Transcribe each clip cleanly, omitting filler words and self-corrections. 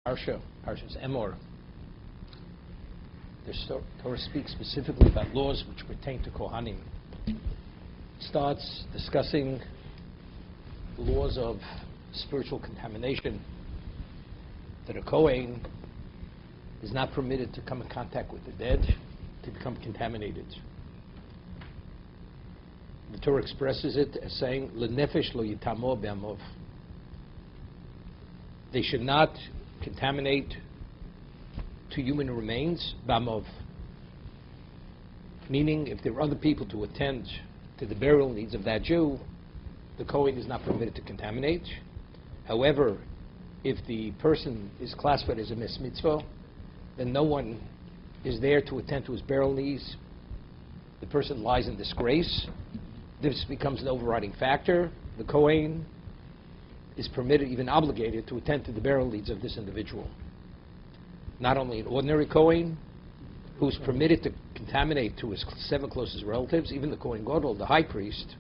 Parshas Emor. The Torah speaks specifically about laws which pertain to Kohanim. It starts discussing laws of spiritual contamination, that a Kohen is not permitted to come in contact with the dead, to become contaminated. The Torah expresses it as saying, "Lenefesh lo yitamo be'amov." They should not contaminate to human remains, b'amov. Meaning, if there are other people to attend to the burial needs of that Jew, the Kohen is not permitted to contaminate. However, if the person is classified as a mes mitzvah, then no one is there to attend to his burial needs. The person lies in disgrace. This becomes an overriding factor. The Kohen is permitted, even obligated, to attend to the burial needs of this individual. Not only an ordinary Kohen, who's permitted to contaminate to his 7 closest relatives, even the Kohen Gadol, the high priest,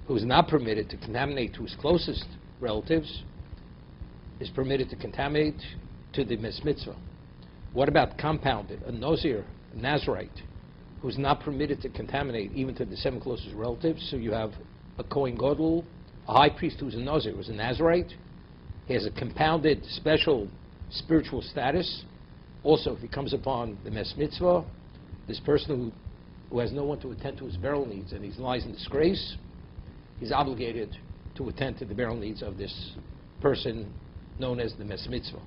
who is not permitted to contaminate to his closest relatives, is permitted to contaminate to the mes mitzvah. What about compounded, a Nazir, a Nazirite, who's not permitted to contaminate even to the 7 closest relatives? So you have a Kohen Gadol, a high priest who's a Nazir, who's a Nazirite. He has a compounded, special spiritual status. Also, if he comes upon the mes mitzvah, this person who has no one to attend to his burial needs and he lies in disgrace, he's obligated to attend to the burial needs of this person known as the mes mitzvah.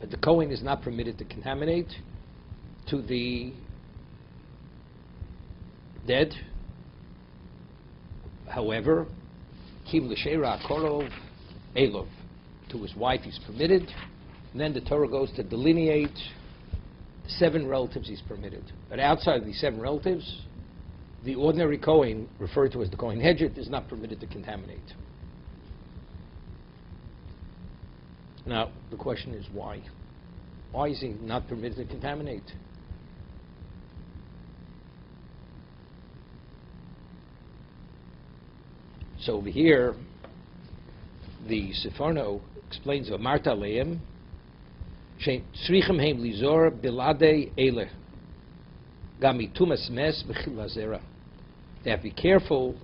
But the Kohen is not permitted to contaminate to the dead. However, kim l'sheira korov elov, to his wife he's permitted. And then the Torah goes to delineate the 7 relatives he's permitted. But outside of these 7 relatives, the ordinary Kohen, referred to as the Kohen Hedget, is not permitted to contaminate. Now, the question is why? Why is he not permitted to contaminate? So over here, the Seforno explains of Marta Leim, Tzrichem heim lizor bilade ele, gamitumas mes b'chilazera. They have to be careful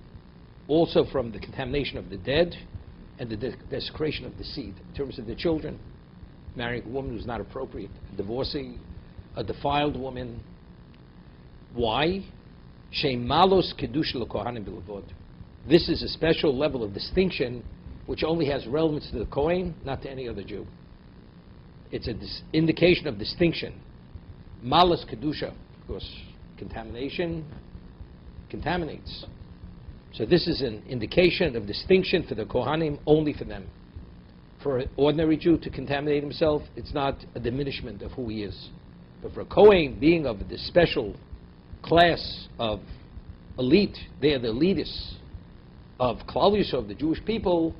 also from the contamination of the dead and the desecration of the seed. In terms of the children, marrying a woman who's not appropriate, a divorcee, a defiled woman. Why? Shein malos kedusha l'kohanim b'levod. This is a special level of distinction which only has relevance to the Kohen, not to any other Jew. It's an indication of distinction. Malas kedusha, because contamination contaminates. So this is an indication of distinction for the Kohanim, only for them. For an ordinary Jew to contaminate himself, it's not a diminishment of who he is. But for a Kohen, being of this special class of elite, they are the elitists of Klal Yisrael, of the Jewish people,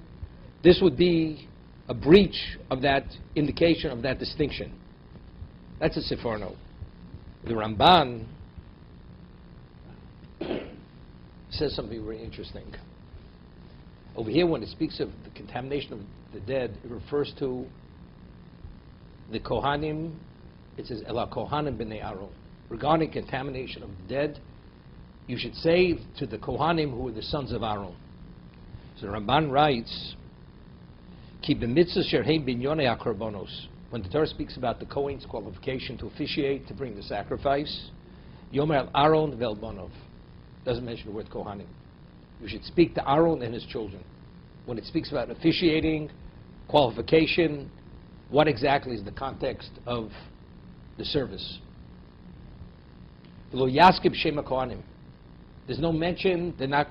this would be a breach of that indication, of that distinction. That's a Seforno. The Ramban says something very interesting. Over here, when it speaks of the contamination of the dead, it refers to the Kohanim. It says, Ela Kohanim b'nei Aaron. Regarding contamination of the dead, you should say to the Kohanim who are the sons of Aaron. So the Ramban writes, Ki b'mitzvah sherheim binyonei hakorbanos. When the Torah speaks about the Kohen's qualification to officiate, to bring the sacrifice, Yomer al Aaron vel bonov. Doesn't mention the word Kohanim. You should speak to Aaron and his children. When it speaks about officiating, qualification, what exactly is the context of the service? Lo yaskib shema Kohanim. There's no mention, they're not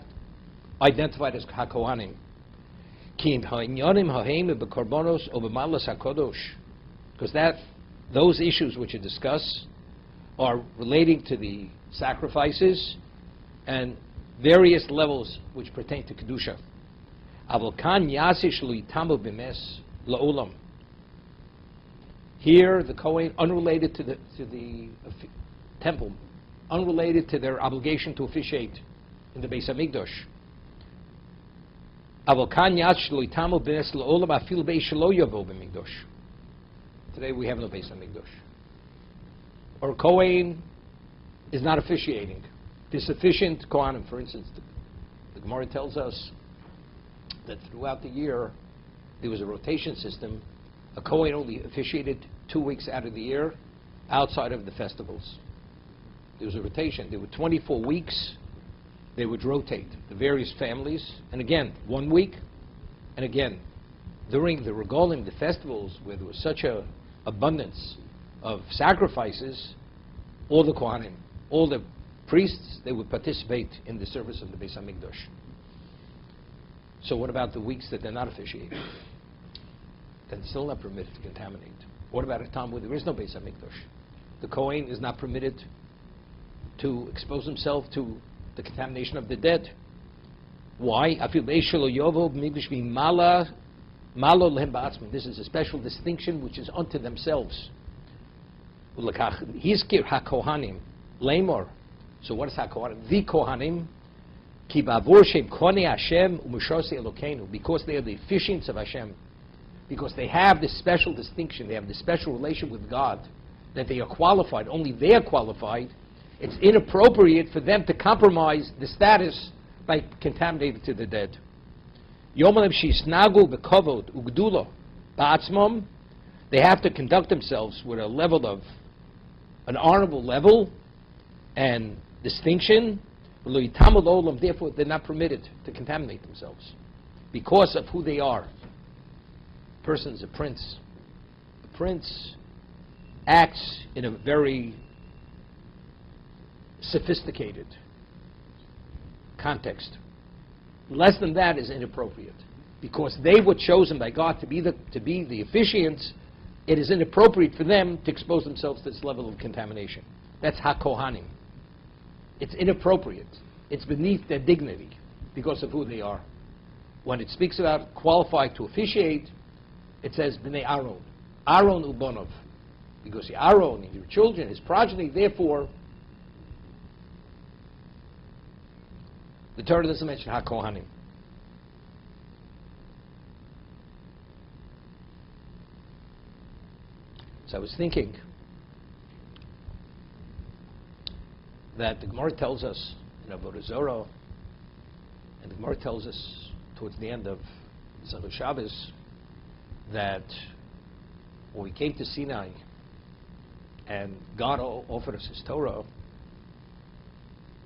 identified as HaKohanim. Because those issues which are discussed are relating to the sacrifices and various levels which pertain to Kedusha. Here, the Kohen, unrelated to the temple, unrelated to their obligation to officiate in the Beis HaMikdash. Today we have no Beis Hamikdash. Or Kohen is not officiating. The sufficient Kohanim, for instance, the Gemara tells us that throughout the year there was a rotation system. A Kohen only officiated 2 weeks out of the year outside of the festivals. There was a rotation. There were 24 weeks. They would rotate the various families. And again, 1 week. And again, during the regalim, the festivals, where there was such a abundance of sacrifices, all the Kohanim, all the priests, they would participate in the service of the Beis Hamikdash. So what about the weeks that they're not officiating? Then still not permitted to contaminate. What about a time where there is no Beis Hamikdash? The Kohen is not permitted to expose himself to the contamination of the dead. Why? This is a special distinction which is unto themselves. Hizkir HaKohanim Lemor. So what is HaKohanim? The Kohanim Ki ba'avur shem konei Hashem u'mishosei Elokeinu, because they are the officiants of Hashem, because they have this special distinction, they have this special relation with God, that they are qualified, only they are qualified. It's inappropriate for them to compromise the status by contaminating to the dead. Yomalim shisnagu bekovod ugdulo ba'atzmom, they have to conduct themselves with a level of, an honorable level and distinction. Therefore, they're not permitted to contaminate themselves because of who they are. A person is a prince. A prince acts in a very sophisticated context. Less than that is inappropriate. Because they were chosen by God to be the officiants, it is inappropriate for them to expose themselves to this level of contamination. That's HaKohanim. It's inappropriate. It's beneath their dignity because of who they are. When it speaks about qualified to officiate, it says B'nei Aaron. Aaron ubonov. Because Aaron and your children, his progeny, therefore, the Torah doesn't mention HaKohanim. So I was thinking that the Gemara tells us in Avodah Zorah, and the Gemara tells us towards the end of Zechut Shabbos, that when we came to Sinai and God offered us His Torah,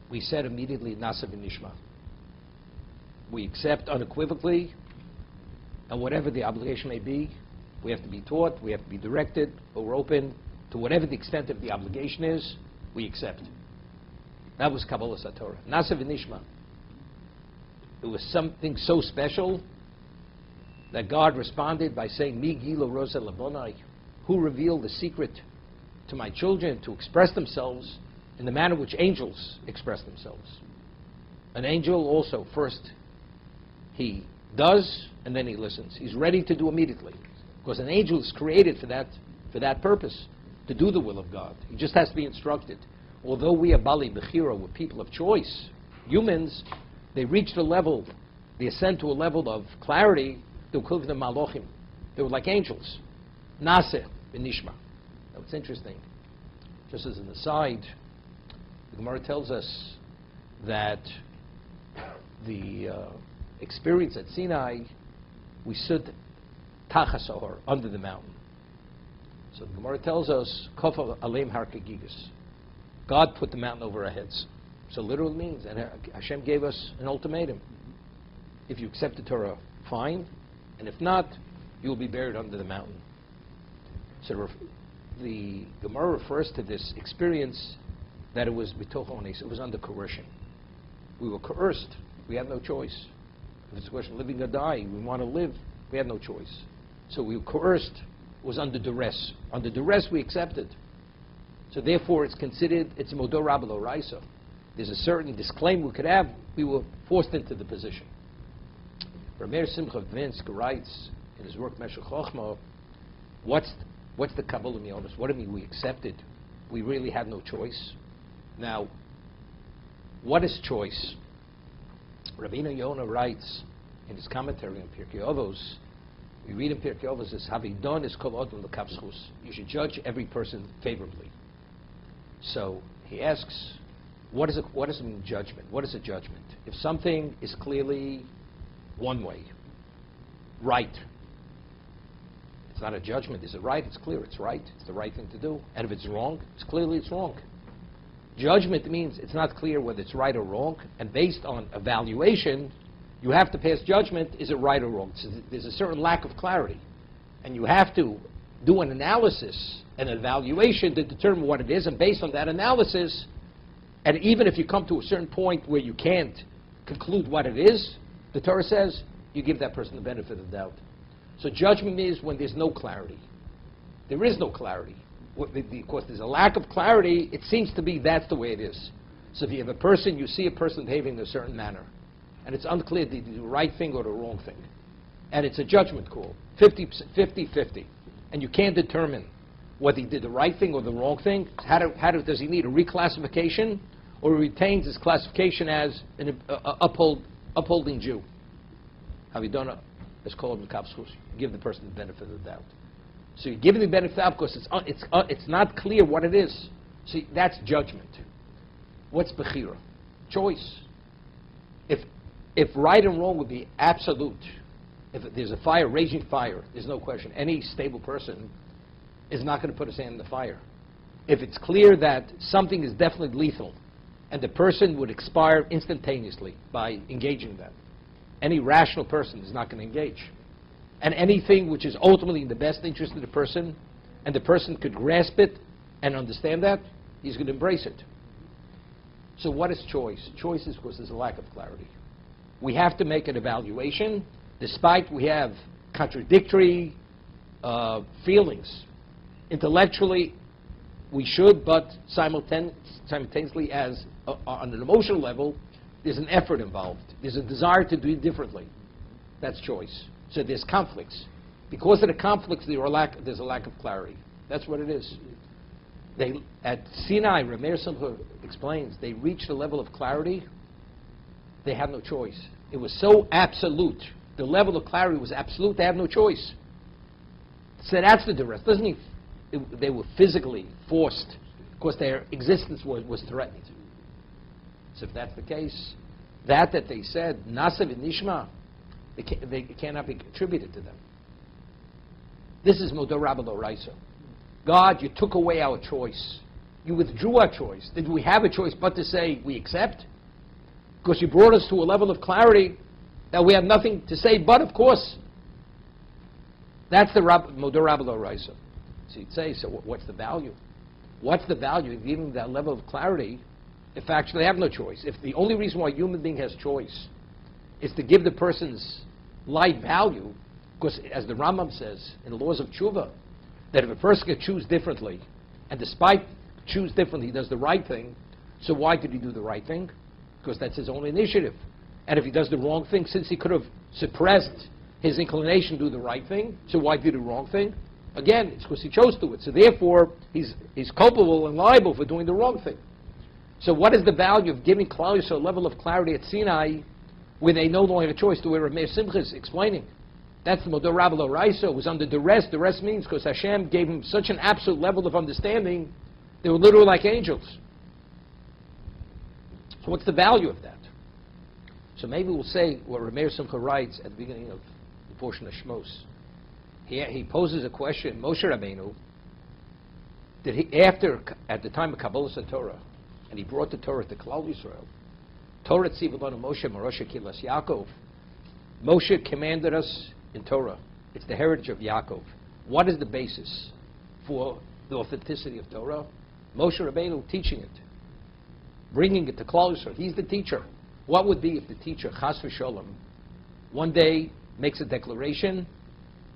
we said immediately, Nasa v'nishma. We accept unequivocally, and whatever the obligation may be, we have to be taught, we have to be directed, but we're open to whatever the extent of the obligation is, we accept. That was Kabbalah Satorah. Nasa v'nishma. It was something so special that God responded by saying, Mi gilo rosa labonai, who revealed the secret to my children to express themselves in the manner which angels express themselves. An angel also, first he does, and then he listens. He's ready to do immediately. Because an angel is created for that purpose, to do the will of God. He just has to be instructed. Although we are Bali Bechira, we're people of choice, humans, they reach the level, they ascend to a level of clarity, they were called the Malochim. They were like angels. Naseh v'nishma. Now it's interesting. Just as an aside, the Gemara tells us that the experience at Sinai, we stood Tachas Ohor, under the mountain. So the Gemara tells us, Kofa Aleim Har Kagigas. God put the mountain over our heads. So literally means, and Hashem gave us an ultimatum. If you accept the Torah, fine. And if not, you will be buried under the mountain. So the Gemara refers to this experience that it was bitoch ones, it was under coercion. We were coerced. We had no choice. If it's a question of living or dying, we want to live, we had no choice. So we were coerced, it was under duress. Under duress we accepted. So therefore it's considered, it's a modor rabba lo raisa. There's a certain disclaimer we could have, we were forced into the position. Rameir Simcha Vinsk writes in his work Meshech Chochma, what's the Kabbalah Mionis? What do you mean we accepted? We really had no choice. Now, what is choice? Rabbeinu Yonah writes in his commentary on Pirkei Avos We read in Pirkei Avos, it says, "Having done is kol odom l'kavschus." You should judge every person favorably. So he asks, what does it mean, judgment? What is a judgment? If something is clearly one way, right, it's not a judgment. Is it right? It's clear. It's right. It's the right thing to do. And if it's wrong, it's wrong. Judgment means it's not clear whether it's right or wrong, and based on evaluation, you have to pass judgment, is it right or wrong? So there's a certain lack of clarity, and you have to do an analysis, an evaluation to determine what it is, and based on that analysis, and even if you come to a certain point where you can't conclude what it is, the Torah says, you give that person the benefit of the doubt. So judgment is when there's no clarity. There is no clarity. Because there's a lack of clarity, it seems to be that's the way it is. So if you have a person, you see a person behaving in a certain manner, and it's unclear, did he do the right thing or the wrong thing? And it's a judgment call, 50-50. And you can't determine whether he did the right thing or the wrong thing. Does he need a reclassification, or he retains his classification as an upholding Jew? Have you done it? It's called the kapschus. Give the person the benefit of the doubt. So you give him the benefit of the doubt because it's not clear what it is. See, that's judgment. What's bechira? Choice. If right and wrong would be absolute, if there's a fire, raging fire, there's no question. Any stable person is not going to put his hand in the fire. If it's clear that something is definitely lethal, and the person would expire instantaneously by engaging in that, any rational person is not going to engage. And anything which is ultimately in the best interest of the person, and the person could grasp it and understand that, he's going to embrace it. So what is choice? Choice is because there's a lack of clarity. We have to make an evaluation, despite we have contradictory feelings. Intellectually, we should, but simultaneously, as on an emotional level, there's an effort involved. There's a desire to do it differently. That's choice. So there's conflicts. Because of the conflicts, there's a lack of clarity. That's what it is. At Sinai, Rameir Simcha explains, they reached a level of clarity, they had no choice. It was so absolute. The level of clarity was absolute, they had no choice. So that's the duress. Doesn't mean they were physically forced because their existence was threatened. So if that's the case, that they said, Nasav and Nishma, they cannot be attributed to them. This is Modor Rabbi Loraisa. God, you took away our choice. You withdrew our choice. Did we have a choice but to say we accept? Because you brought us to a level of clarity that we have nothing to say but, of course. That's the Modor Rabbi Loraisa. So you'd say, so what's the value? What's the value of giving that level of clarity if actually they have no choice? If the only reason why a human being has choice is to give the person's life value, because as the Rambam says in the laws of tshuva, that if a person can choose differently, and despite choose differently, he does the right thing, so why did he do the right thing? Because that's his own initiative. And if he does the wrong thing, since he could have suppressed his inclination to do the right thing, so why did he do the wrong thing? Again, it's because he chose to do it. So therefore, he's culpable and liable for doing the wrong thing. So what is the value of giving Klal Yisrael a level of clarity at Sinai where they no longer have a choice, to where Rameir Simcha is explaining? That's the Modor Rabbi Loraisa, was under duress. Duress means because Hashem gave him such an absolute level of understanding, they were literally like angels. So what's the value of that? So maybe we'll say what Rameir Simcha writes at the beginning of the portion of Shmos. He poses a question, Moshe Rabbeinu, at the time of Kabbalas Torah, and he brought the Torah to Klal Yisrael, Torah tziva banu Moshe Marosha Kilas Yaakov. Moshe commanded us in Torah. It's the heritage of Yaakov. What is the basis for the authenticity of Torah? Moshe Rabbeinu teaching it, bringing it to Klal Yisrael. He's the teacher. What would be if the teacher, Chas v'Sholom, one day makes a declaration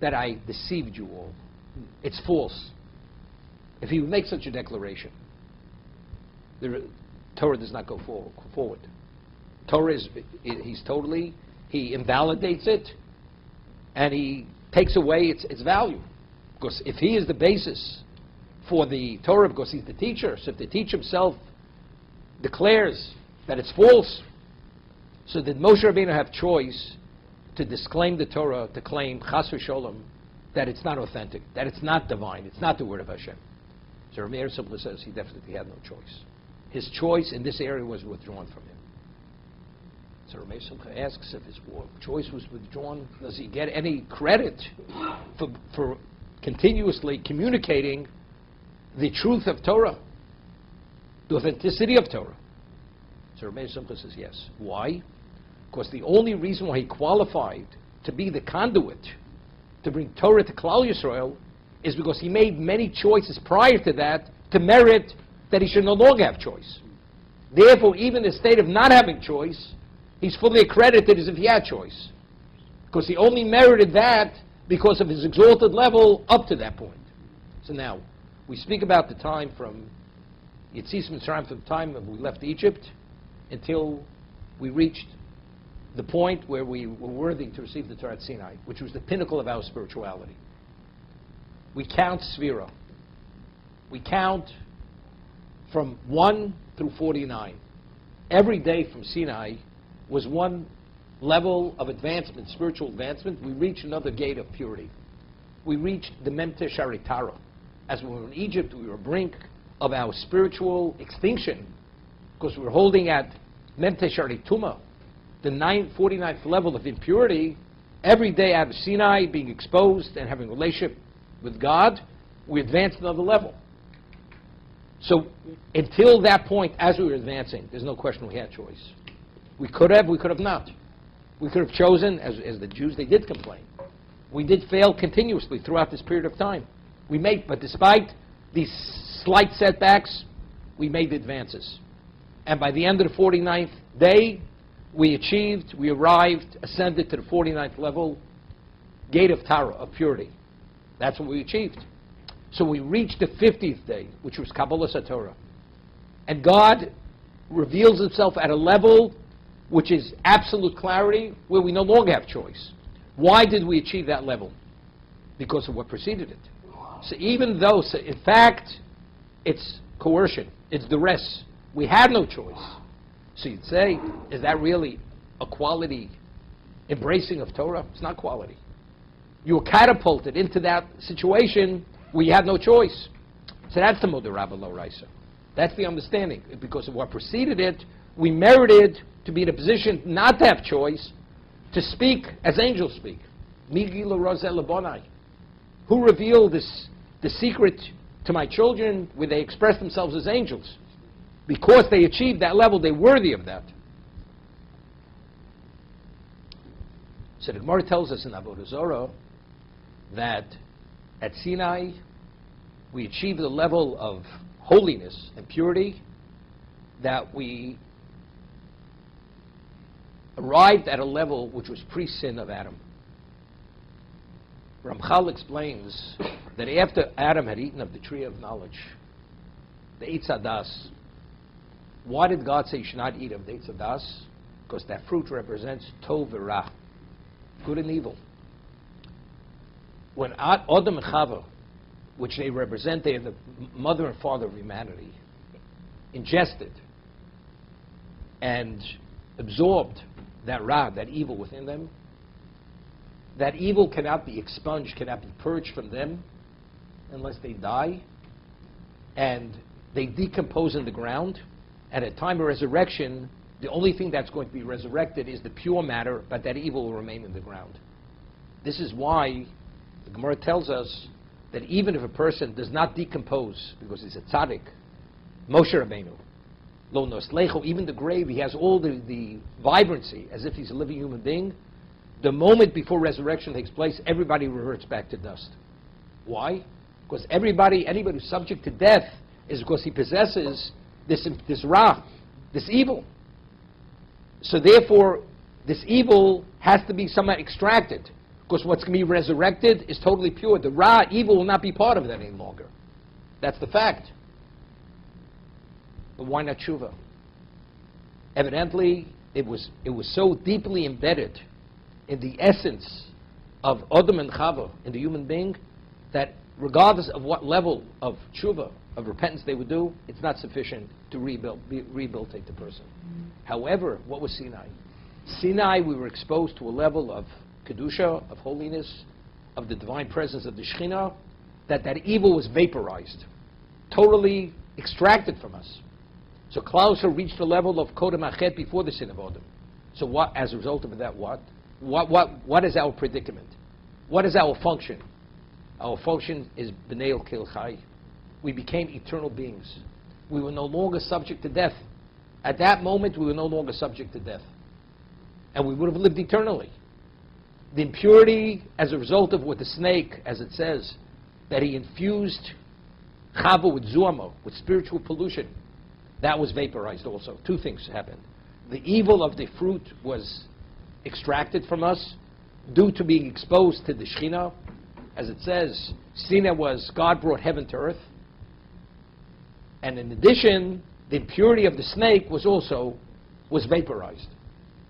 that I deceived you all? It's false. If he would make such a declaration, the Torah does not go forward. Torah he invalidates it, and he takes away its value. Because if he is the basis for the Torah, because he's the teacher, so if the teacher himself declares that it's false, so did Moshe Rabbeinu have choice to disclaim the Torah, to claim chas v'sholom, that it's not authentic, that it's not divine, it's not the word of Hashem. So Rabbi Simcha says he definitely had no choice. His choice in this area was withdrawn from him. So Rabbi Simcha asks if his choice was withdrawn, does he get any credit for continuously communicating the truth of Torah, the authenticity of Torah? So Rabbi Simcha says yes. Why? Because the only reason why he qualified to be the conduit to bring Torah to Klal Yisrael is because he made many choices prior to that to merit that he should no longer have choice. Therefore, even in the state of not having choice, he's fully accredited as if he had choice. Because he only merited that because of his exalted level up to that point. So now, we speak about the time from Yetzias Mitzrayim, from the time we left Egypt until we reached the point where we were worthy to receive the Torah at Sinai, which was the pinnacle of our spirituality. We count Sphira. We count from 1 through 49. Every day from Sinai was one level of advancement, spiritual advancement. We reached another gate of purity. We reached the Memte Sharitara. As we were in Egypt, we were brink of our spiritual extinction because we were holding at Memte Sharituma, the 49th level of impurity. Every day out of Sinai, being exposed and having a relationship with God, we advanced another level. So until that point, as we were advancing, there's no question we had choice. We could have not. We could have chosen, as the Jews, they did complain. We did fail continuously throughout this period of time. But despite these slight setbacks, we made advances. And by the end of the 49th day, we arrived, ascended to the 49th level, gate of Tara, of purity. That's what we achieved. So we reached the 50th day, which was Kabbalah Satorah. And God reveals himself at a level which is absolute clarity, where we no longer have choice. Why did we achieve that level? Because of what preceded it. So even though, in fact, it's coercion, it's duress, we had no choice. So you'd say, is that really a quality embracing of Torah? It's not quality. You were catapulted into that situation where you had no choice. So that's the Moder Rabba Lo Raisa. That's the understanding. Because of what preceded it, we merited to be in a position not to have choice, to speak as angels speak. Migila Rozel Bonai. Who revealed the secret to my children where they express themselves as angels? Because they achieved that level, they're worthy of that. So the Gemara tells us in Avodah Zorah that at Sinai we achieved a level of holiness and purity that we arrived at a level which was pre-sin of Adam. Ramchal explains that after Adam had eaten of the tree of knowledge, the Eitz Hadas, why did God say you should not eat of the Eitz Hadas? Because that fruit represents Tov v'Ra, good and evil. When Adam and Chava, which they represent, they are the mother and father of humanity, ingested and absorbed that Ra, that evil within them, that evil cannot be expunged, cannot be purged from them unless they die, and they decompose in the ground. At a time of resurrection, the only thing that's going to be resurrected is the pure matter, but that evil will remain in the ground. This is why the Gemara tells us that even if a person does not decompose, because he's a tzaddik, Moshe Rabbeinu, Lo Noslecho, even the grave, he has all the vibrancy as if he's a living human being. The moment before resurrection takes place, everybody reverts back to dust. Why? Because anybody who's subject to death is because he possesses this Ra, this evil. So therefore, this evil has to be somehow extracted, because what's going to be resurrected is totally pure. The Ra, evil, will not be part of that any longer. That's the fact. But why not tshuva? Evidently, it was so deeply embedded in the essence of Adam and Chava, in the human being, that regardless of what level of tshuva, of repentance they would do, it's not sufficient to rehabilitate the person. However, what was Sinai? Sinai, we were exposed to a level of Kedusha, of holiness, of the divine presence of the Shekhinah, that evil was vaporized, totally extracted from us. So Klal Yisrael reached the level of Kodem Achet before the sin of Adam. So what, as a result of that, what is our predicament? What is our function? Our function is B'nei Elokei Chai. We became eternal beings. We were no longer subject to death. At that moment, we were no longer subject to death. And we would have lived eternally. The impurity, as a result of what the snake, as it says, that he infused Chava with Zuamo, with spiritual pollution, that was vaporized also. Two things happened. The evil of the fruit was extracted from us due to being exposed to the Shekhinah. As it says, Sinah was, God brought heaven to earth. And in addition, the impurity of the snake was vaporized.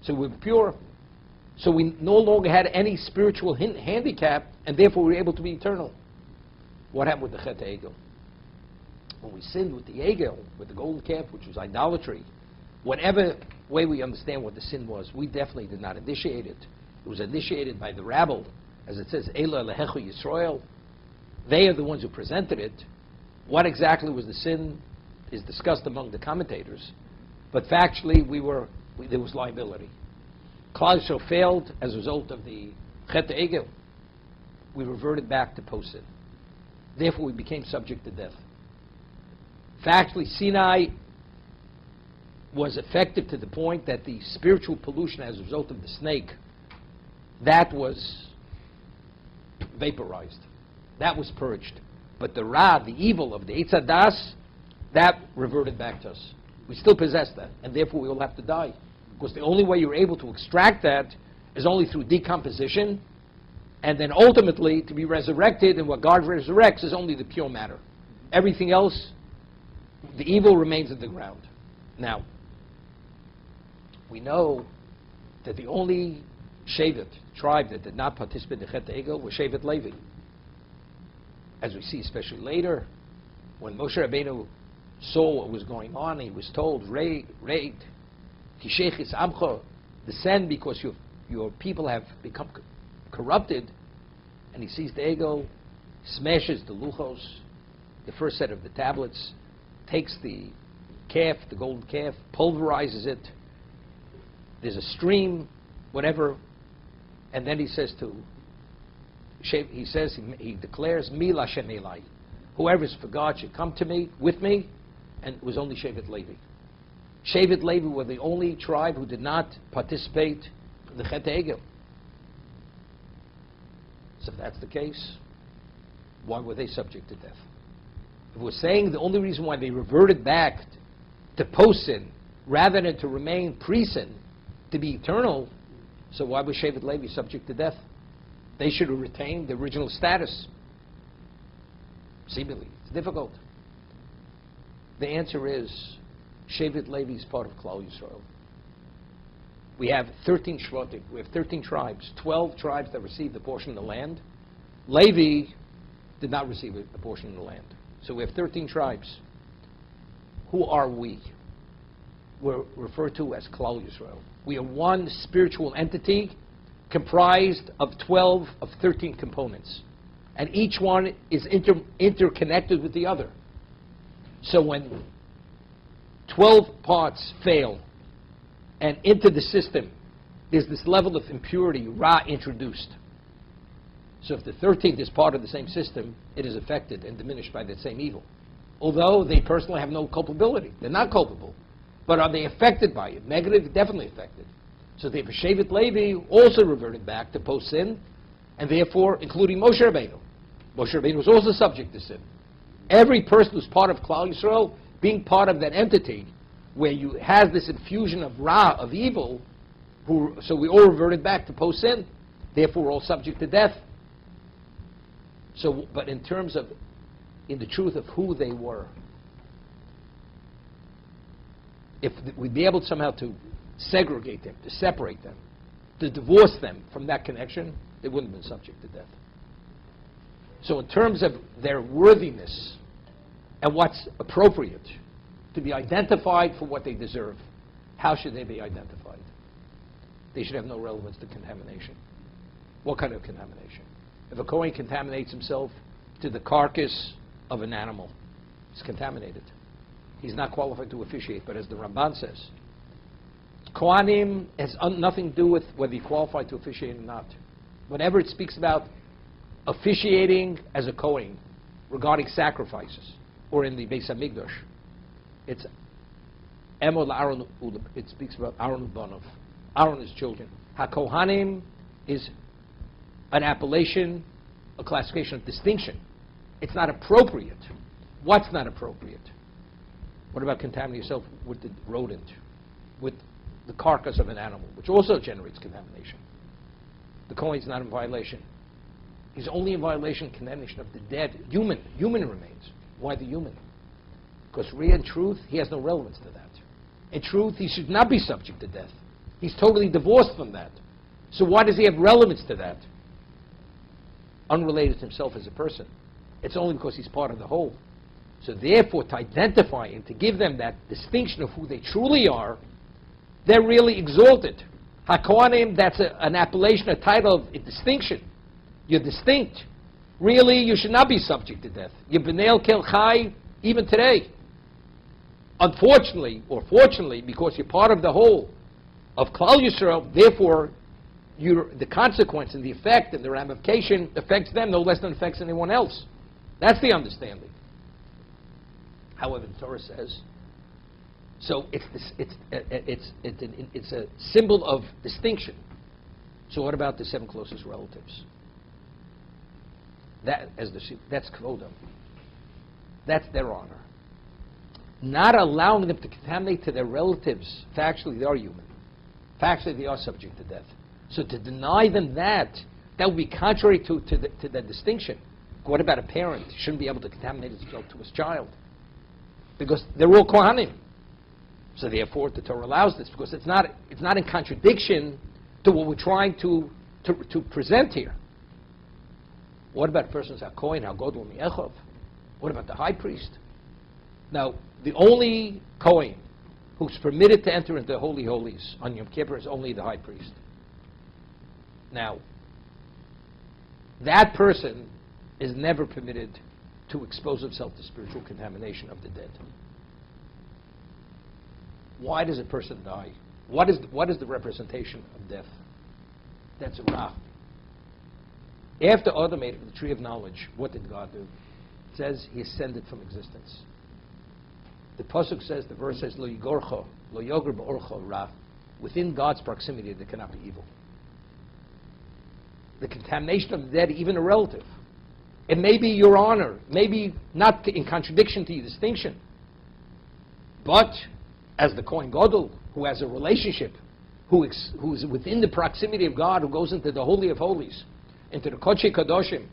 So we were pure. So we no longer had any spiritual handicap, and therefore we were able to be eternal. What happened with the Chet HaEgel? When we sinned with the Egel, with the golden calf, which was idolatry, whatever way we understand what the sin was, we definitely did not initiate it. It was initiated by the rabble, as it says, Eila Lehechu Yisrael. They are the ones who presented it. What exactly was the sin is discussed among the commentators, but factually there was liability. Klal Yisrael failed as a result of the Chet HaEgel. We reverted back to post-sin. Therefore, we became subject to death. Factually, Sinai was effective to the point that the spiritual pollution as a result of the snake, that was vaporized. That was purged. But the Ra, the evil of the Eitz Hadas, that reverted back to us. We still possess that, and therefore we will have to die. Because the only way you're able to extract that is only through decomposition, and then ultimately to be resurrected, and what God resurrects is only the pure matter. Everything else, the evil remains in the ground. Now, we know that the only Shevet tribe that did not participate in the Chet HaEgel was Shevet Levi. As we see especially later, when Moshe Rabbeinu saw what was going on, he was told, raid, Kishechis Amcho, descend because your people have become corrupted. And he sees the Egel, smashes the luchos, the first set of the tablets, takes the calf, the golden calf, pulverizes it. There's a stream, whatever, and then he says he declares, Mi Lashem Elai. Whoever is for God should come to me, with me, and it was only Shevet Levi. Shevet Levi were the only tribe who did not participate in the Chet HaEgel. So if that's the case, why were they subject to death? If we're saying the only reason why they reverted back to post-sin rather than to remain pre-sin, to be eternal, so why was Shevet Levi subject to death? They should have retained the original status. Seemingly, it's difficult. The answer is Shevet Levi is part of Klal Yisrael. We have 13 Shvatim. We have 13 tribes. 12 tribes that received a portion of the land. Levi did not receive a portion of the land. So we have 13 tribes. Who are we? We're referred to as Klal Yisrael. We are one spiritual entity comprised of 12 of 13 components. And each one is interconnected with the other. So when 12 parts fail and into the system, there's this level of impurity, Ra, introduced. So if the 13th is part of the same system, it is affected and diminished by that same evil. Although they personally have no culpability. They're not culpable. But are they affected by it? Negative? Definitely affected. So the Shevet Levi also reverted back to post-sin, and therefore, including Moshe Rabbeinu. Moshe Rabbeinu was also subject to sin. Every person who's part of Klal Yisrael, being part of that entity, where you have this infusion of Ra, of evil, so we all reverted back to post-sin. Therefore, we're all subject to death. So, but in terms of, in the truth of who they were, if we'd be able somehow to segregate them, to separate them, to divorce them from that connection, they wouldn't have been subject to death. So in terms of their worthiness and what's appropriate to be identified for what they deserve, how should they be identified? They should have no relevance to contamination. What kind of contamination? If a Kohen contaminates himself to the carcass of an animal, he's contaminated. He's not qualified to officiate, but as the Ramban says, Kohanim has nothing to do with whether you're qualified to officiate or not. Whenever it speaks about officiating as a Kohen regarding sacrifices, or in the Beis HaMikdash, it's Emor Aaron. It speaks about Aaron Banov, Aaron's children. HaKohanim is an appellation, a classification of distinction. It's not appropriate. What's not appropriate? What about contaminating yourself with the rodent, with the carcass of an animal, which also generates contamination? The Kohen is not in violation. He's only in violation contamination of the dead human remains. Why the human? Because really, in truth, he has no relevance to that. In truth, he should not be subject to death. He's totally divorced from that. So why does he have relevance to that? Unrelated to himself as a person. It's only because he's part of the whole. So therefore, to identify and to give them that distinction of who they truly are, they're really exalted. HaKohanim, that's an appellation, a title of a distinction. You're distinct. Really, you should not be subject to death. You're b'nei kel chai, even today. Unfortunately, or fortunately, because you're part of the whole of Klal Yisrael, therefore, the consequence and the effect and the ramification affects them no less than it affects anyone else. That's the understanding. However, the Torah says, so it's a symbol of distinction. So what about the 7 closest relatives? That's kvodam. That's their honor. Not allowing them to contaminate to their relatives. Factually, they are human. Factually, they are subject to death. So to deny them that would be contrary to that distinction. What about a parent? He shouldn't be able to contaminate himself to his child. Because they're all Kohanim. So therefore, the Torah allows this, because it's not in contradiction to what we're trying to present here. What about persons like Kohen, HaGodol, Mi'echov? What about the high priest? Now, the only Kohen who's permitted to enter into the Holy Holies on Yom Kippur is only the high priest. Now, that person is never permitted to expose himself to spiritual contamination of the dead. Why does a person die? What is the representation of death? That's a Ra. After Adam ate of the tree of knowledge, what did God do? It says he ascended from existence. The pasuk says, the verse says, "Lo yigorcha, lo yoger ba'orcha ra." Within God's proximity, there cannot be evil. The contamination of the dead, even a relative, it may be your honor, maybe not in contradiction to your distinction, but as the Kohen Gadol, who has a relationship, who is within the proximity of God, who goes into the Holy of Holies, into the Kodesh Kadoshim,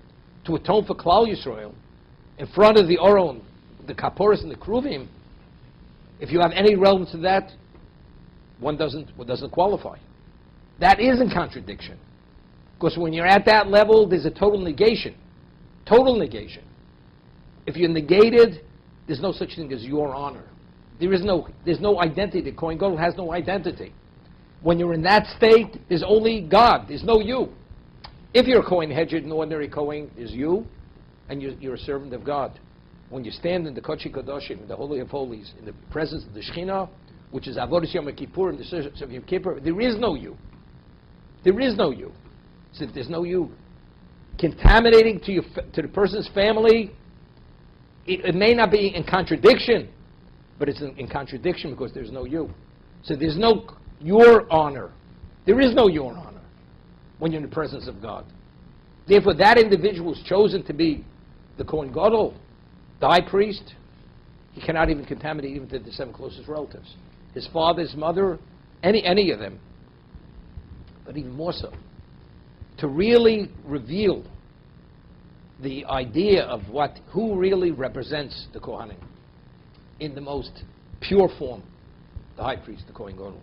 to atone for Klal Yisrael, in front of the Aron, the Kaporos and the Kruvim, if you have any relevance to that, one doesn't qualify. That is in contradiction. Because when you're at that level, there's a total negation. Total negation. If you're negated, there's no such thing as your honor. There's no identity. The Kohen Gadol has no identity. When you're in that state, there's only God. There's no you. If you're a Kohen Hedjed, an ordinary Kohen, is you, and you're a servant of God. When you stand in the Kodesh Kadoshim, the Holy of Holies, in the presence of the Shekhinah, which is Avodas Yom Kippur, in the service of Yom Kippur, there is no you. There is no you. So if there's no you, contaminating to the person's family, it may not be in contradiction, but it's in contradiction because there's no you. So there's no your honor. There is no your honor when you're in the presence of God. Therefore, that individual is chosen to be the Kohen Gadol, the high priest. He cannot even contaminate even to the 7 closest relatives. His father, his mother, any of them. But even more so, to really reveal the idea of who really represents the Kohanim in the most pure form, the high priest, the Kohen Gadol.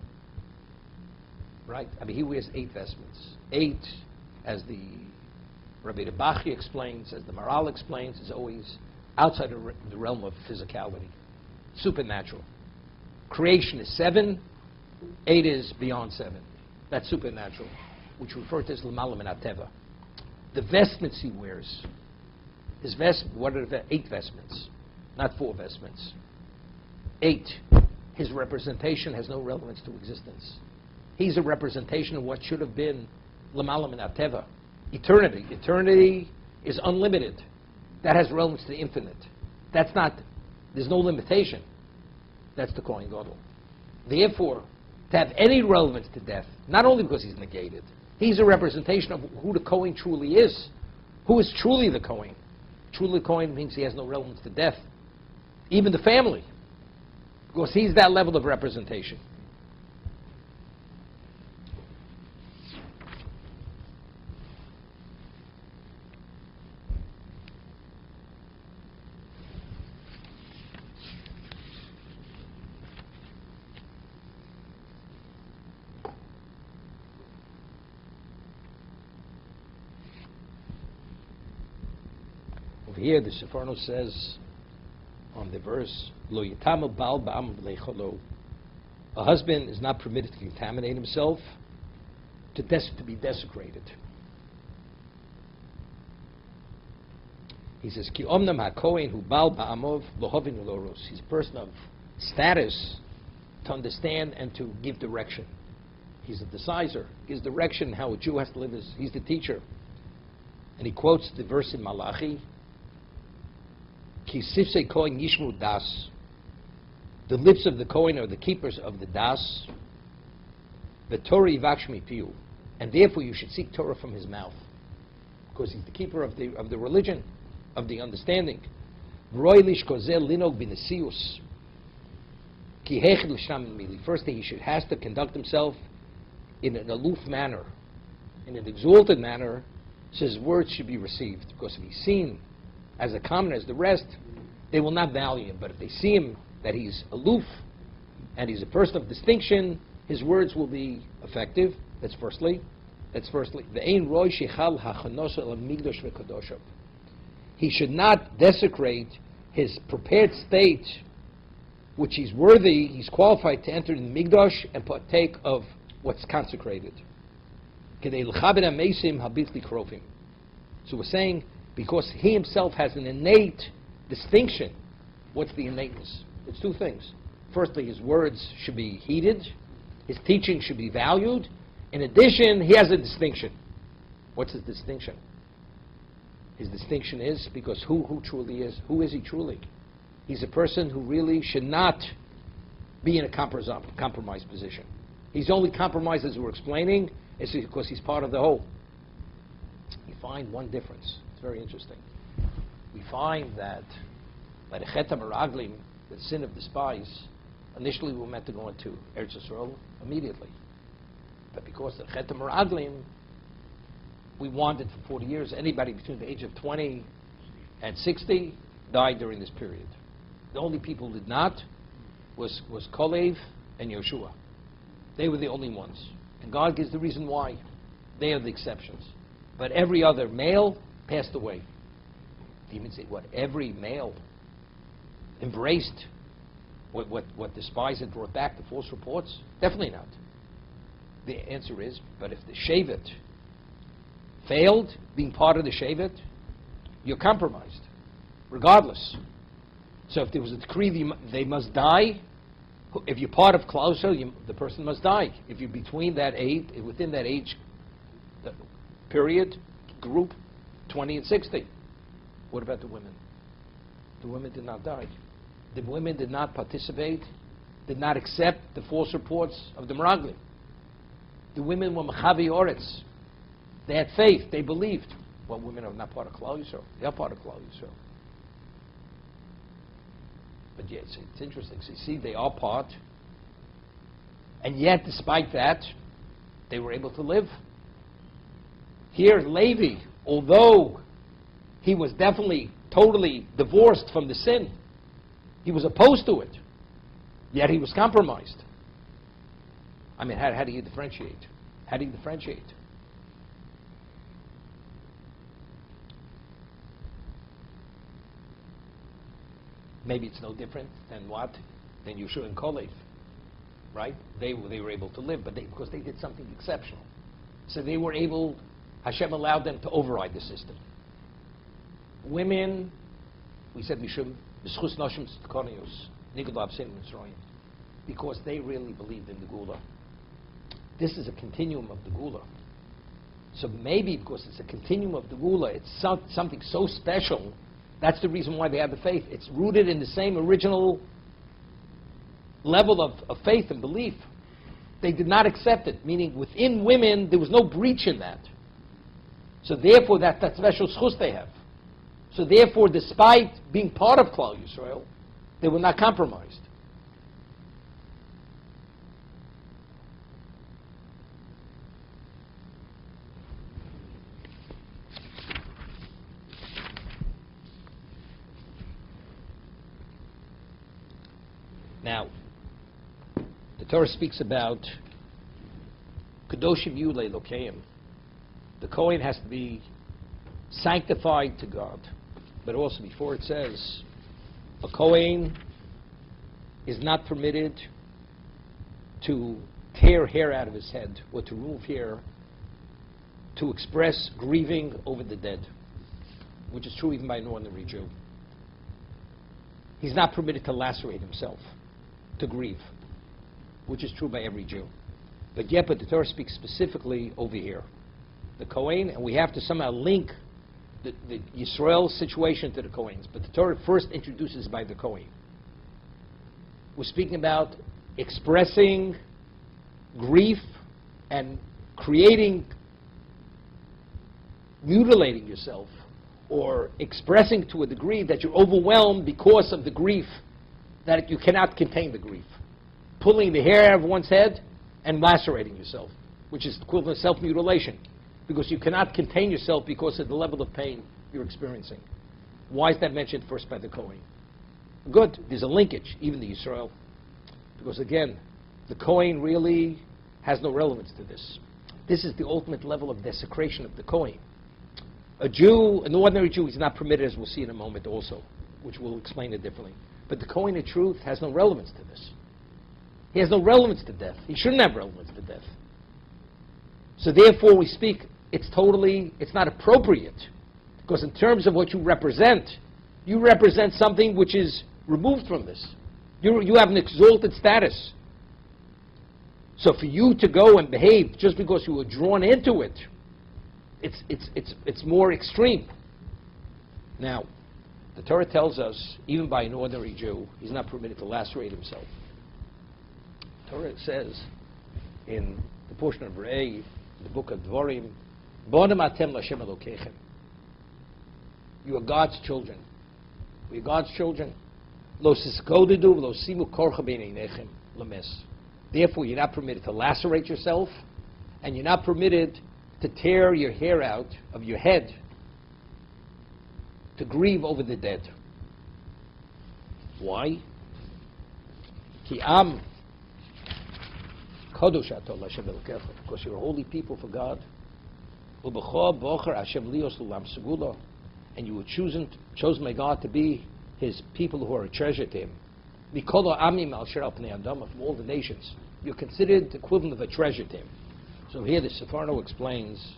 Right? I mean, he wears 8 vestments. 8, as the Rabbi Kalatsky explains, as the Maral explains, is always outside of the realm of physicality. Supernatural. Creation is 7, 8 is beyond 7. That's supernatural. which referred to as L'malam and Ateva. The vestments he wears, his what are the 8 vestments, not 4 vestments. 8. His representation has no relevance to existence. He's a representation of what should have been L'malam and Ateva. Eternity. Eternity is unlimited. That has relevance to the infinite. There's no limitation. That's the Kohen Gadol. Therefore, to have any relevance to death, not only because he's negated, he's a representation of who the Kohen truly is. Who is truly the Kohen? Truly the Kohen means he has no relevance to death. Even the family. Because he's that level of representation. Over here, the Seforno says on the verse, Lo yitamu bal ba'am leicholo. A husband is not permitted to contaminate himself, to be desecrated. He says, Ki omnam ha'kohen hu bal ba'amov lohovin uloros. He's a person of status to understand and to give direction. He's a decisor. Gives direction how a Jew has to live. He's the teacher. And he quotes the verse in Malachi, Ki sifsei kohen yishmu das. The lips of the Kohen are the keepers of the das. The Torah yivaksh mipiu. And therefore you should seek Torah from his mouth. Because he's the keeper of the religion, of the understanding. V'roi lishkozel linog b'nesius. Ki hechid l'shnam mili. First thing, he has to conduct himself in an aloof manner, in an exalted manner, so his words should be received. Because if he's seen as a commoner as the rest, they will not value him. But if they see him that he's aloof and he's a person of distinction, his words will be effective. That's firstly. Ve'ein roi shechal hachanosa el migdosh v'kadoshah. He should not desecrate his prepared state, which he's worthy, he's qualified to enter in the migdosh and partake of what's consecrated. So we're saying, because he himself has an innate distinction. What's the innateness? It's 2 things. Firstly, his words should be heeded. His teaching should be valued. In addition, he has a distinction. What's his distinction? His distinction is because who truly is. Who is he truly? He's a person who really should not be in a compromised position. He's only compromised, as we're explaining, is because he's part of the whole. We find one difference. It's very interesting. We find that by the Chet HaMeraglim, the sin of the spies, initially we were meant to go into Eretz Yisrael immediately. But because of the Chet HaMeraglim, we wandered for 40 years. Anybody between the age of 20 and 60 died during this period. The only people who did not was Kalev and Yoshua. They were the only ones. And God gives the reason why. They are the exceptions. But every other male passed away. Do you even say what? Every male embraced what the spies had brought back, the false reports? Definitely not. The answer is, but if the Shevet failed being part of the Shevet, you're compromised, regardless. So if there was a decree they must die, if you're part of Klal Yisrael, the person must die. If you're between that age, within that age period, group, 20 and 60. What about the women? The women did not die. The women did not participate, did not accept the false reports of the Meraglim. The women were Mechavi Oretz. They had faith, they believed. Well, women are not part of Klal Yisrael. They are part of Klal Yisrael. But yes, it's interesting. So you see, they are part. And yet, despite that, they were able to live. Here, Levi, although he was definitely, totally divorced from the sin, he was opposed to it, yet he was compromised. I mean, how do you differentiate? How do you differentiate? Maybe it's no different than what? Than Yeshua and Kalev, right? They were able to live, but because they did something exceptional. So they were able, Hashem allowed them to override the system. Women, we said Mishum, B'schus Noshim Tzedkonius, Nigel Absin Mitzrayim, because they really believed in the Gula. This is a continuum of the Gula. So maybe because it's a continuum of the Gula, it's something so special, that's the reason why they have the faith. It's rooted in the same original level of faith and belief. They did not accept it, meaning within women, there was no breach in that. So therefore, that's that special schus they have. So therefore, despite being part of Klal Yisrael, they were not compromised. Now, the Torah speaks about Kedoshim Yulei Lokeim. The Kohen has to be sanctified to God. But also before it says, a Kohen is not permitted to tear hair out of his head or to remove hair to express grieving over the dead, which is true even by an ordinary Jew. He's not permitted to lacerate himself, to grieve, which is true by every Jew. But the Torah speaks specifically over here. The Kohen, and we have to somehow link the Yisrael situation to the Kohen's. But the Torah first introduces by the Kohen. We're speaking about expressing grief and mutilating yourself, or expressing to a degree that you're overwhelmed because of the grief, that you cannot contain the grief. Pulling the hair out of one's head and lacerating yourself, which is equivalent to self-mutilation, because you cannot contain yourself because of the level of pain you're experiencing. Why is that mentioned first by the Kohen? Good, there's a linkage, even to Yisrael, because again, the Kohen really has no relevance to this. This is the ultimate level of desecration of the Kohen. A Jew, an ordinary Jew, is not permitted, as we'll see in a moment also, which we'll explain it differently. But the Kohen of truth has no relevance to this. He has no relevance to death. He shouldn't have relevance to death. So therefore we speak, it's not appropriate. Because in terms of what you represent something which is removed from this. You have an exalted status. So for you to go and behave just because you were drawn into it, it's more extreme. Now, the Torah tells us, even by an ordinary Jew, he's not permitted to lacerate himself. The Torah says in the portion of Re'eh, the book of Dvorim, Bonim atem l'Hashem Elokeichem. You are God's children. We are God's children. Lo siskodedu lo simu korcha b'neinechem lemes. Therefore, you're not permitted to lacerate yourself, and you're not permitted to tear your hair out of your head to grieve over the dead. Why? Ki am kadosh ato l'Hashem Elokecha, because you're a holy people for God. U'b'cho bocher Hashem lios l'olam segula, and you were chosen by God to be His people who are a treasure to Him. Mikol ha'amim al shel pnei adam, from all the nations, you're considered the equivalent of a treasure to Him. So here the Sefarno explains,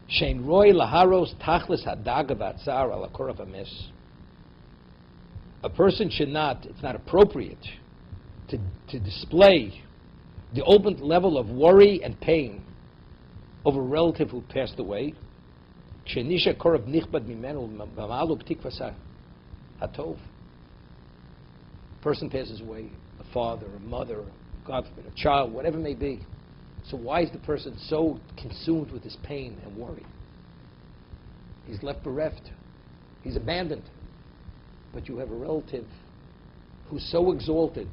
Shein roi laharos tachlis hadaga v'atzar al hakorav hames. A person should not, it's not appropriate to display the open level of worry and pain over a relative who passed away. Shenisha korav nichbad mimenu v'malu b'tikvas hatov. A person passes away, a father, a mother, God forbid, a child, whatever it may be. So why is the person so consumed with his pain and worry? He's left bereft. He's abandoned. But you have a relative who's so exalted,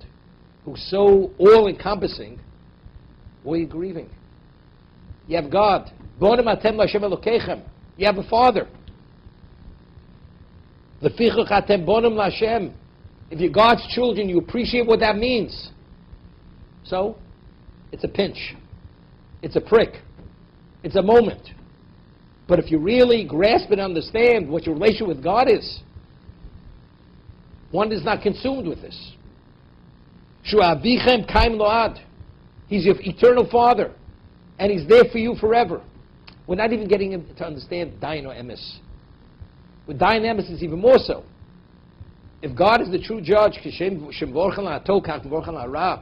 who's so all-encompassing. Why are you grieving? You have God. Bonim atem l'Hashem Elokeichem. You have a father. Lefichach atem bonim l'Hashem. If you're God's children, you appreciate what that means. So, it's a pinch. It's a prick. It's a moment. But if you really grasp and understand what your relationship with God is, one is not consumed with this. Shu avichem kaim load. He's your eternal Father. And he's there for you forever. We're not even getting him to understand Dayan or Emes. With Dayan Emes, it's even more so. If God is the true judge,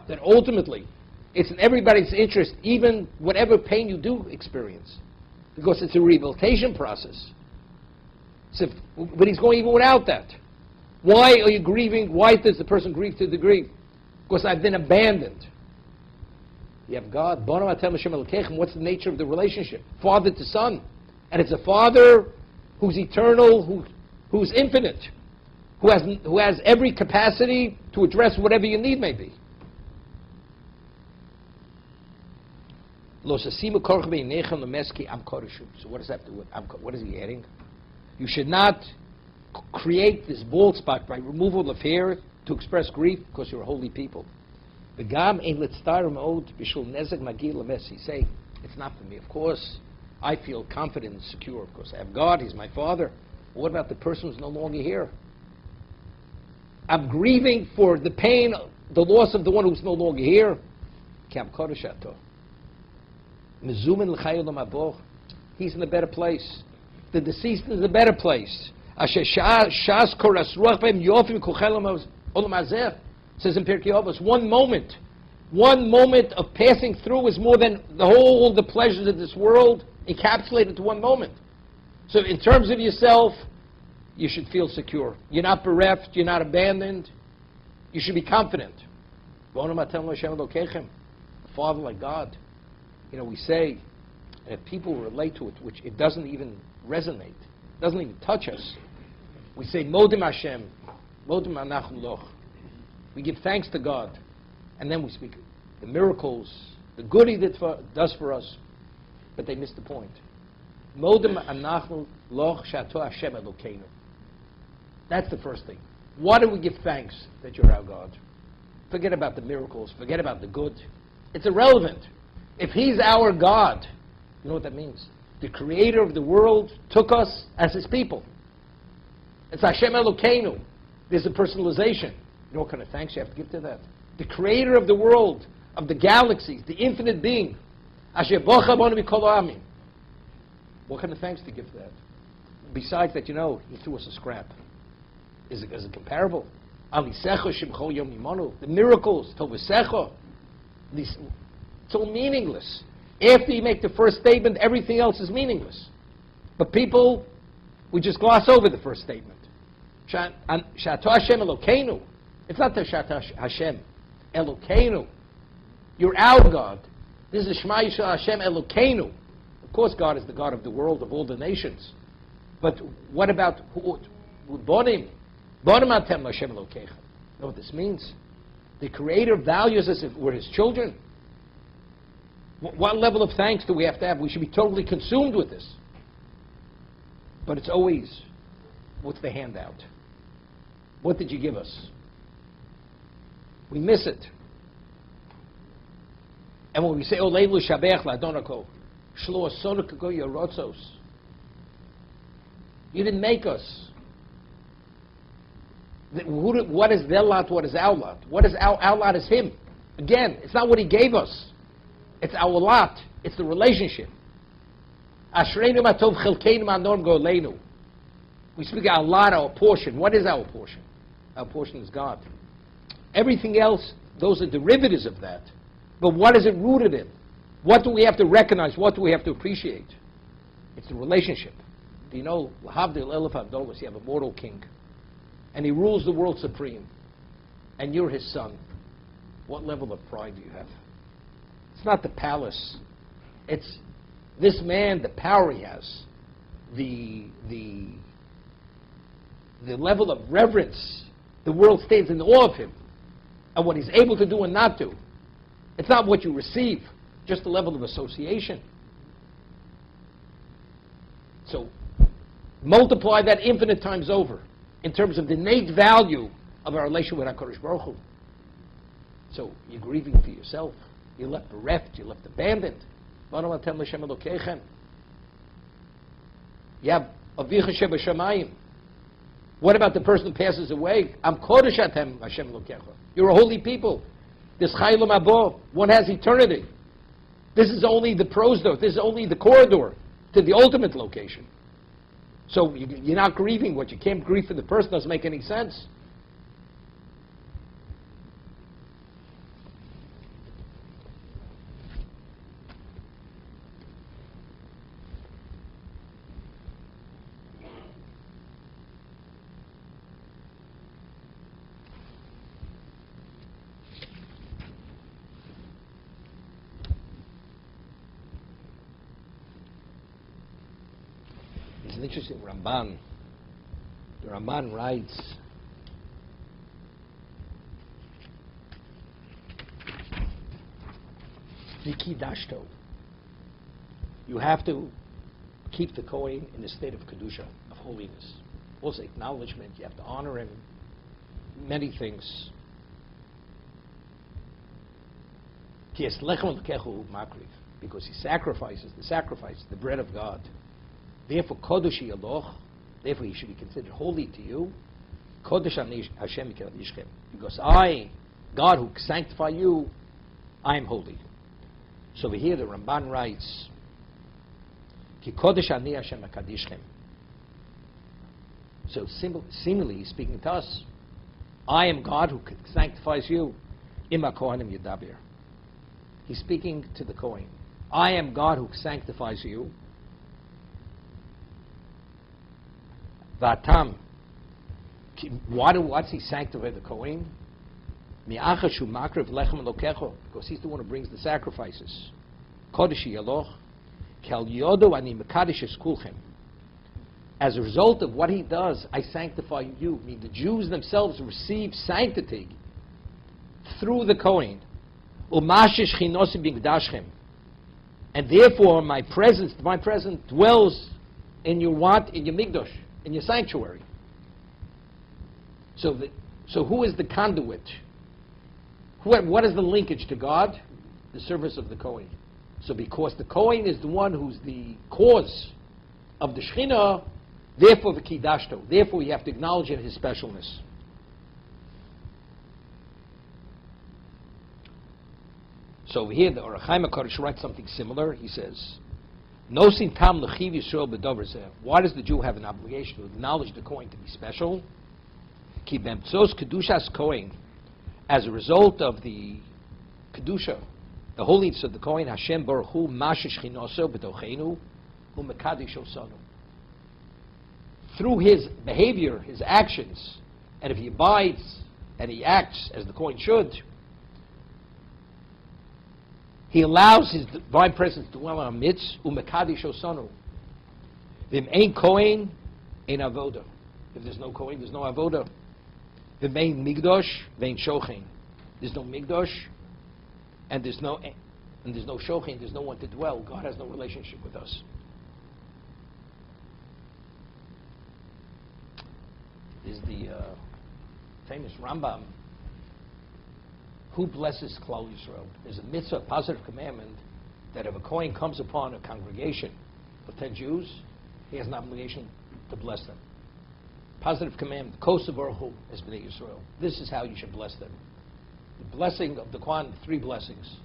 then ultimately, it's in everybody's interest, even whatever pain you do experience, because it's a rehabilitation process. So but he's going even without that. Why are you grieving? Why does the person grieve to the degree? Because I've been abandoned. You have God. What's the nature of the relationship? Father to son. And it's a father who's eternal, who's infinite, who has every capacity to address whatever your need may be. So what does that do with what is he adding? You should not create this bald spot by removal of hair to express grief because you're a holy people. Say, it's not for me. Of course, I feel confident and secure because I have God, He's my Father. But what about the person who's no longer here? I'm grieving for the pain, the loss of the one who's no longer here. He's in a better place. The deceased is in a better place. Says in Pirkei Avos, one moment of passing through is more than all the pleasures of this world encapsulated to one moment. So in terms of yourself, you should feel secure. You're not bereft, you're not abandoned. You should be confident. A father like God. You know, we say, and if people relate to it, which it doesn't even resonate, doesn't even touch us, we say, Modim Hashem, Modim Anachum Loch. We give thanks to God, and then we speak the miracles, the good He does for us, but they miss the point. Modim Anachum Loch Shato Hashem Elokeinu. That's the first thing. Why do we give thanks that you're our God? Forget about the miracles, forget about the good. It's irrelevant. If He's our God, you know what that means? The Creator of the world took us as His people. It's Hashem Elokeinu. There's a personalization. You know what kind of thanks you have to give to that? The Creator of the world, of the galaxies, the infinite being. What kind of thanks to give to that? Besides that, you know, He threw us a scrap. Is it comparable? The miracles, it's all meaningless. After you make the first statement, everything else is meaningless. But people, we just gloss over the first statement. Shato Hashem Elokeinu. It's not the Shato Hashem Elokeinu. You're our God. This is Shema Yisrael Hashem Elokeinu. Of course, God is the God of the world, of all the nations. But what about Bonim? Bonim Atem Hashem Elokecha. You know what this means? The Creator values us if we're His children. What level of thanks do we have to have? We should be totally consumed with this. But it's always, what's the handout? What did you give us? We miss it. And when we say, Oleilu Shabech Ladonako, Shlo Asonako Yorotzos, you didn't make us. What is their lot? What is our lot? What is our lot is Him. Again, it's not what He gave us. It's our lot. It's the relationship. Ashreinu matov chelkeinu ma'norm goleinu. We speak our lot, our portion. What is our portion? Our portion is God. Everything else, those are derivatives of that. But what is it rooted in? What do we have to recognize? What do we have to appreciate? It's the relationship. Do you know, Lahavdil Elef Havdolos, you have a mortal king. And he rules the world supreme. And you're his son. What level of pride do you have? It's not the palace. It's this man, the power he has, the level of reverence. The world stands in awe of him and what he's able to do and not do. It's not what you receive, just the level of association. So multiply that infinite times over in terms of the innate value of our relationship with HaKadosh Baruch Hu. So you're grieving for yourself. You're left bereft. You're left abandoned. You have Avicha Shebashamayim. What about the person who passes away? Am Kodesh Atem Hashem Elokecha. You're a holy people. This Chaylam Abo, one has eternity. This is only the prosdor. This is only the corridor to the ultimate location. So you're not grieving what you can't grieve for the person. Doesn't make any sense. It's an interesting Ramban. The Ramban writes, Vikidashto. You have to keep the Kohen in a state of Kedusha, of holiness. Also acknowledgement, you have to honor him. Many things. Because he sacrifices the bread of God. Therefore, Kodesh Yaloch, therefore he should be considered holy to you. Kodesh Hashem Yishchem. Because I, God who sanctify you, I am holy. So over here the Ramban writes, Ki Kodesh Ani Hashem HaKadishchem. So similarly, he's speaking to us. I am God who sanctifies you. Ima Kohanim Yedabir. He's speaking to the Kohen. I am God who sanctifies you. Vatam. What's he sanctify the Kohen? Because he's the one who brings the sacrifices. Kodesh Yaloch. Kel Yodo ani Mekadesh Kulchem. As a result of what he does, I sanctify you. I mean, the Jews themselves receive sanctity through the Kohen. Umashish chinosim b'gdashchem. And therefore, my presence, divine presence, dwells in your what? In your mikdash, in your sanctuary. So who is the conduit? What is the linkage to God? The service of the Kohen. So because the Kohen is the one who's the cause of the Shekhinah, therefore the Kidashto. Therefore you have to acknowledge it, his specialness. So over here the Or HaChaim HaKadosh writes something similar. He says, Nosin tam lechiv Yisrael b'dover zeh. Why does the Jew have an obligation to acknowledge the Kohen to be special? Ki b'emtzos kedushas Kohen. As a result of the kedusha, the holiness of the Kohen, Hashem Baruch Hu mashish chinoso b'tocheinu u'mekadish osanu. Through his behavior, his actions, and if he abides and he acts as the Kohen should, he allows his divine presence to dwell in our midst. Umekadish osanu. V'im ein Kohen, ein avoda. If there's no Kohen, there's no avoda. V'im ein migdosh, v'ein shochen. There's no migdosh, and there's no shochen. There's no one to dwell. God has no relationship with us. Is the famous Rambam. Who blesses Klal Yisrael? There's a mitzvah, a positive commandment, that if a Kohen comes upon a congregation of 10 Jews, he has an obligation to bless them. Positive commandment, Kosev Baruch Hu es Bnei Yisrael. This is how you should bless them. The blessing of the Kohen, 3 blessings.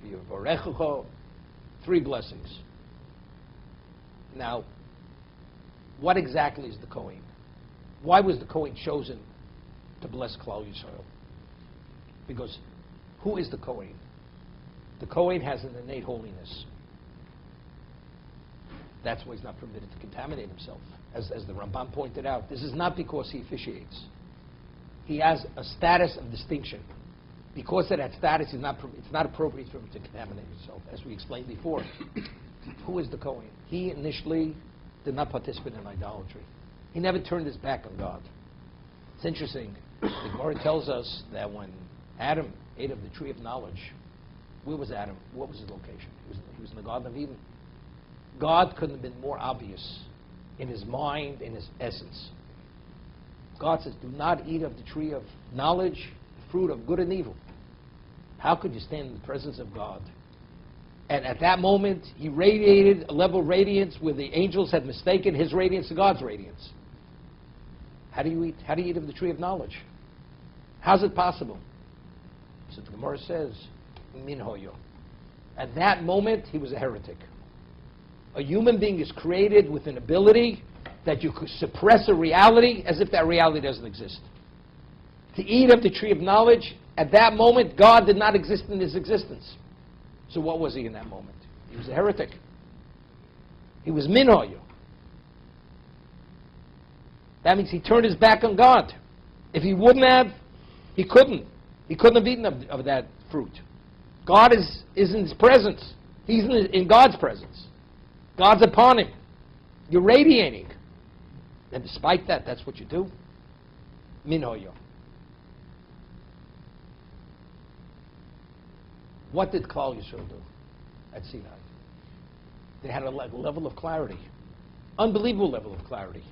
Yovarechucho, 3 blessings. Now, what exactly is the Kohen? Why was the Kohen chosen to bless Klal Yisrael? Because who is the Kohen? The Kohen has an innate holiness. That's why he's not permitted to contaminate himself. As the Rambam pointed out, this is not because he officiates. He has a status of distinction. Because of that status, it's not appropriate for him to contaminate himself, as we explained before. Who is the Kohen? He initially did not participate in idolatry. He never turned his back on God. It's interesting. The Gemara tells us that when Adam ate of the tree of knowledge, where was Adam? What was his location? He was in the Garden of Eden. God couldn't have been more obvious in his mind, in his essence. God says, do not eat of the tree of knowledge, the fruit of good and evil. How could you stand in the presence of God? And at that moment, he radiated a level of radiance where the angels had mistaken his radiance to God's radiance. How do you eat? How do you eat of the tree of knowledge? How's it possible? So the Gemara says, Min hoyo. At that moment, he was a heretic. A human being is created with an ability that you could suppress a reality as if that reality doesn't exist. To eat of the tree of knowledge, at that moment, God did not exist in his existence. So what was he in that moment? He was a heretic. He was minhoyu. That means he turned his back on God. If he wouldn't have, he couldn't. He couldn't have eaten of that fruit. God is in his presence. He's in God's presence. God's upon him. You're radiating. And despite that, that's what you do. Minhoyu. What did Klal Yisrael do at Sinai? They had a level of clarity. Unbelievable level of clarity.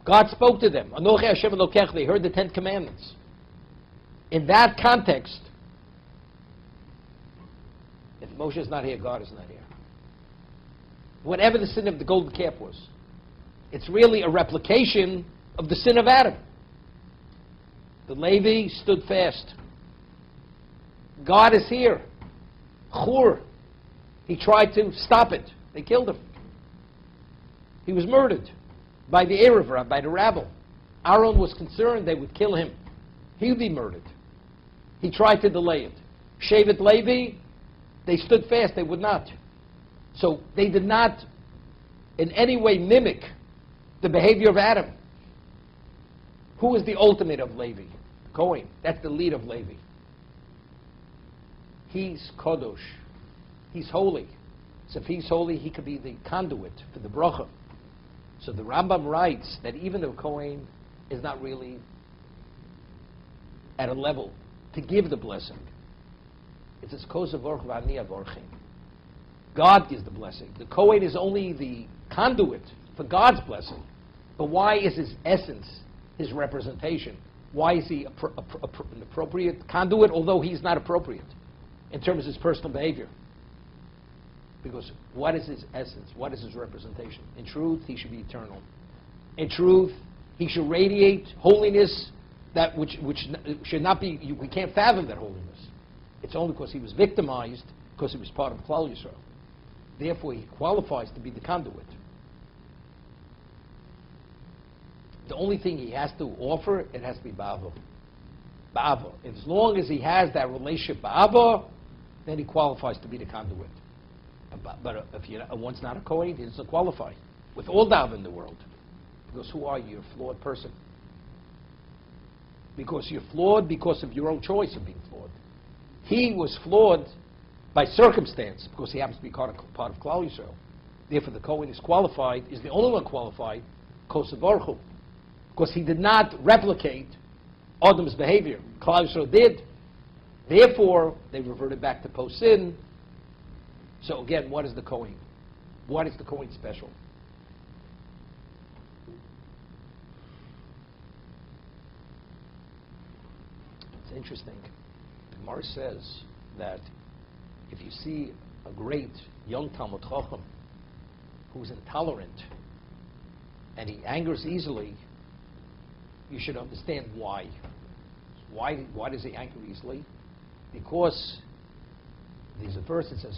God spoke to them. Anochi Hashem Elokech. They heard the 10 Commandments. In that context, if Moshe is not here, God is not here. Whatever the sin of the golden calf was, it's really a replication of the sin of Adam. The Levi stood fast. God is here. Chur. He tried to stop it. They killed him. He was murdered by the Erev, by the rabble. Aaron was concerned they would kill him. He would be murdered. He tried to delay it. Shevet Levi, they stood fast. They would not. So they did not in any way mimic the behavior of Adam. Who is the ultimate of Levi? Cohen. That's the lead of Levi. He's Kadosh. He's holy. So if he's holy, he could be the conduit for the bracha. So the Rambam writes that even though Kohen is not really at a level to give the blessing, it's his kosavorch v'ani avorchim. God gives the blessing. The Kohen is only the conduit for God's blessing. But why is his essence, his representation? Why is he an appropriate conduit, although he's not appropriate in terms of his personal behavior? Because what is his essence? What is his representation? In truth, he should be eternal. In truth, he should radiate holiness that which should not be, we can't fathom that holiness. It's only because he was victimized, because he was part of Klal Yisrael. Therefore, he qualifies to be the conduit. The only thing he has to offer, it has to be Ba'ava. Ba'ava. As long as he has that relationship Ba'ava, then he qualifies to be the conduit. But if one's not a Kohen, he doesn't qualify. With all Da'ava in the world. Because who are you? You're a flawed person. Because you're flawed because of your own choice of being flawed. He was flawed by circumstance because he happens to be part of Klal Yisrael. Therefore, the Kohen is qualified, is the only one qualified, Kosavarchu. Because he did not replicate Adam's behavior. Klal Yisrael did. Therefore, they reverted back to post-sin. So again, what is the Kohen? What is the Kohen special? It's interesting. Emor says that if you see a great young Talmud Chacham who's intolerant and he angers easily, you should understand why. Why does he anger easily? Because there's a verse that says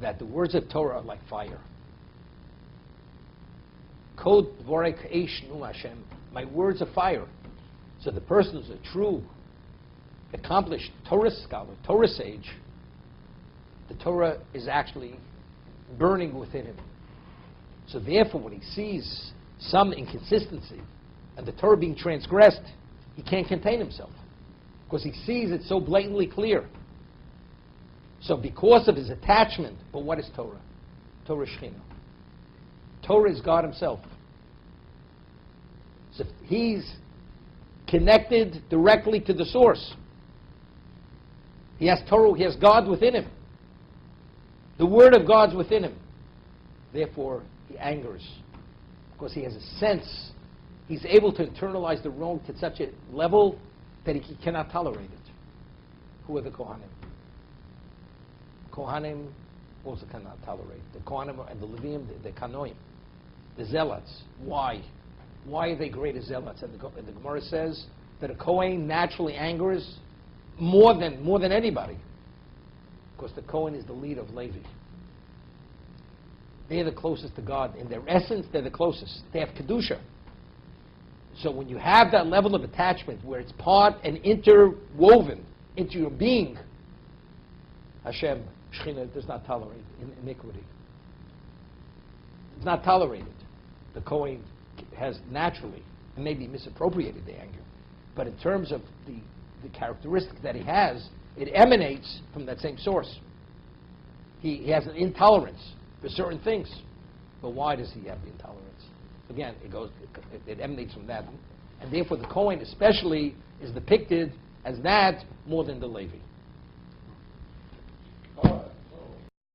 that the words of Torah are like fire. Kod dvorei k'eish nu Hashem. My words are fire. So the person who's a true, accomplished Torah scholar, Torah sage, the Torah is actually burning within him. So therefore, when he sees some inconsistency and the Torah being transgressed, he can't contain himself because he sees it so blatantly clear. So because of his attachment, but what is Torah? Torah Shechina. Torah is God himself. So he's connected directly to the source. He has Torah, he has God within him. The word of God's within him. Therefore, he angers because he has a sense. He's able to internalize the wrong to such a level that he cannot tolerate it. Who are the Kohanim? Kohanim also cannot tolerate. The Kohanim and the Levim, the Kanoim, the Zealots. Why? Why are they great as Zealots? And the Gemara says that a Kohen naturally angers more than anybody. because the Kohen is the leader of Levi. They're the closest to God. In their essence, they're the closest. They have Kedusha. So when you have that level of attachment where it's part and interwoven into your being, Hashem, Shekhinah, does not tolerate iniquity. It's not tolerated. The Kohen has naturally, and maybe misappropriated the anger, but in terms of the characteristic that he has, it emanates from that same source. He has an intolerance for certain things. But why does he have the intolerance? Again, it emanates from that. And therefore the Kohen especially is depicted as that more than the Levi.